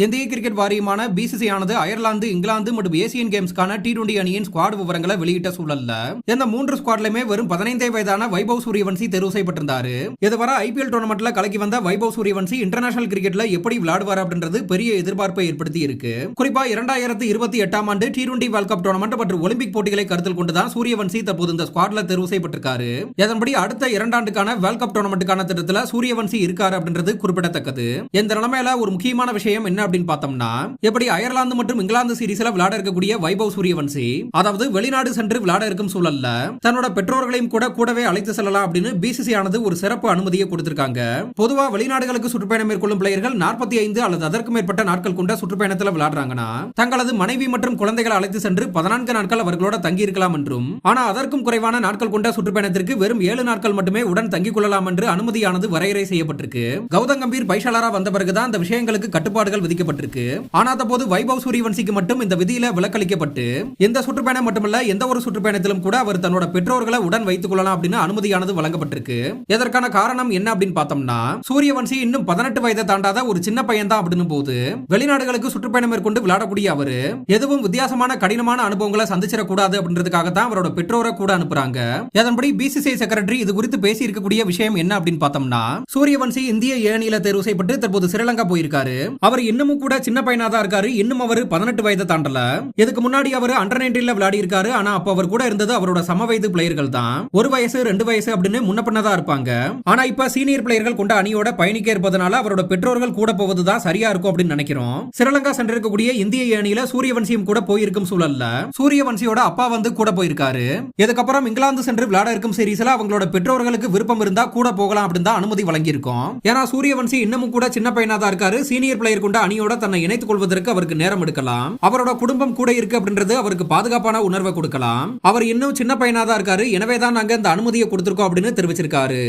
இந்திய cricket வாரியமான BCG ஆனது Ireland, England மற்றும் ஏசியன் கேம்ஸ்க்கான T20 அணியின் ஸ்குவாட் விவரங்களை வெளியிட்ட சூழல்ல இந்த 3 ஸ்குவாட்லயுமே வெறும் 15 வயதான வைபவ் சூரியவன்சி தேர்வு செய்யப்பட்டிருந்தாரு. இதுவரை ஐபிஎல் டோர்னமெண்ட்ல கலக்கி வந்த வைபவ் சூரியவன்சி இன்டர்நேஷனல் கிரிக்கெட்ல எப்படி விளையாடுவார் அப்படின்றது பெரிய எதிர்பார்ப்பை ஏற்படுத்தி இருக்கு. குறிப்பா 2028 ஆண்டு T20 வேர்ல்ட் கப் டோர்னமெண்ட் மற்றும் ஒலிம்பிக் போட்டிகளை கருத்தில் கொண்டுதான் சூரியவன்சி தற்போது இந்த ஸ்குவாட்ல தேர்வு செய்யப்பட்டிருக்காரு. இதன்படி அடுத்த 2 ஆண்டுக்கான வேர்ல்ட் கப் டோர்னமெண்ட்டுக்கான திட்டத்துல சூரியவன்சி இருக்காரு அப்படின்றது குறிப்பிடத்தக்கது. இந்த நிலைமையில ஒரு முக்கியமான விஷயம் என்ன அப்படின்னு பார்த்தோம்னா, எப்படி அயர்லாந்து மற்றும் இங்கிலாந்து சீரிஸ்ல விளையாட இருக்கக்கூடிய வைபவ் சூரியவன்சி, அதாவது வெளிநாடு சென்று விளையாட இருக்கும் சூழல்ல தன்னோட பெற்றோர்களையும் கூடவே அழைத்து செல்லலாம் அப்படின்னு பிசிசி ஆனது ஒரு சிறப்பு அனுமதியை கொடுத்திருக்காங்க. பொதுவா வெளிநாடுகளுக்கு சுற்றுப்பயணம் மேற்கொள்ளும் பிளேயர்கள் 45 அல்லது அதற்கு மேற்பட்ட நாட்கள் கொண்ட சுற்றுப்பயணத்தில் விளையாடுறாங்கன்னா தங்களது மனைவி மற்றும் குழந்தைகளை அழைத்து சென்று 14 நாட்கள் அவர்களோட தங்கி இருக்கலாம் என்றும், ஆனா அதற்கும் குறைவான நாட்கள் கொண்ட சுற்றுப்பயணத்திற்கு வெறும் 7 நாட்கள் மட்டுமே உடன் தங்கிக் கொள்ளலாம் என்று அனுமதியானது வரையறை செய்யப்பட்டிருக்கு. கௌதம் கம்பீர் பைஷாலரா வந்த பிறகுதான் இந்த விஷயங்களுக்கு கட்டுப்பாடுகள் விதிக்கப்பட்டிருக்கு. ஆனா தற்போது வைபவ் சூரியவன்சிக்கு மட்டும் இந்த விதியில விலக்களிக்கப்பட்டு எந்த சுற்றுப்பயணம் மட்டுமல்ல எந்த ஒரு சுற்றுப்பயணத்திலும் கூட அவர் தன்னோட பெற்றோர்களை உடன் வைத்துக் கொள்ளலாம் அப்படின்னு அனுமதியானது வழங்கப்பட்டிருக்கு. இதற்கான காரணம் என்ன அப்படின்னு பார்த்தோம்னா, சூரியவன்சி இன்னும் 18 வயதை தாண்டாத ஒரு சின்ன பையன் தான் அப்படின்னு போது வெளிநாடுகளுக்கு சுற்றுப்பயணம் மேற்கொண்டு விளையாடக்கூடிய அவரு எதுவும் வித்தியாசமான கடினமான அனுபவங்களை சந்திச்சிடக்கூடாது அப்படின்றதுக்காக தான் அவரோட பெற்றோரை கூட அனுப்புறாங்க. அதன்படி பிசிசிஐ செக்ரட்டரி இது குறித்து பேசி இருக்கக்கூடிய விஷயம் என்ன அப்படின்னு பார்த்தோம்னா, சூரியவன்சி இந்திய ஏ அணியில தேர்வு செய்யப்பட்டு தற்போது ஸ்ரீலங்கா போயிருக்காரு. அவர் இன்னமும் கூட சின்ன பையனா தான் இருக்காரு. இன்னும் அவர் 18 வயதை தாண்டல. இதுக்கு முன்னாடி அவர் அண்டர் 19ல விளையாடி இருக்காரு. ஆனா அப்ப அவர் கூட இருந்தது அவரோட சம வயது பிளேயர்கள் தான். 1 வயசு 2 வயசு அப்படின்னு முன்ன பின்னதா இருப்பாங்க. ஆனா இப்ப சீனியர் பிளேயர்கள் கொண்ட அணியோட பயணிக்க இருப்பதனால அவரோட பெற்றோர்கள் கூட போவதுதான் சரியா இருக்கும் அப்படின்னு நினைக்கிறோம். ஸ்ரீலங்கா சென்றிருக்கக்கூடிய இந்திய அணியில சூரியவன்சியும் கூட போயிருக்கும் சூழல்ல சூரியவன்சியோட அப்பா வந்து கூட போயிருக்காரு. இதுக்கப்புறம் இங்கிலாந்து சென்று விளையாட இருக்கும் சீரீஸ்ல அவங்களோட பெற்றோர்களுக்கு விருப்பம் இருந்தா கூட போகலாம் அப்படின்னு தான் அனுமதி வழங்கியிருக்கோம். ஏன்னா சூரியவன்சி இன்னமும் கூட சின்ன பையனா தான் இருக்காரு. சீனியர் பிளேயர் கொண்ட அணியோட தன்னை இணைத்துக் கொள்வதற்கு அவருக்கு நேரம் எடுக்கலாம். அவரோட குடும்பம் கூட இருக்கு அப்படின்றது அவருக்கு பாதுகாப்பான உணர்வை கொடுக்கலாம். அவர் இன்னும் சின்ன பையனா தான் இருக்காரு. எனவே தான் நாங்க இந்த அனுமதியை கொடுத்திருக்கோம் அப்படின்னு தெரிவிச்சிருக்காரு.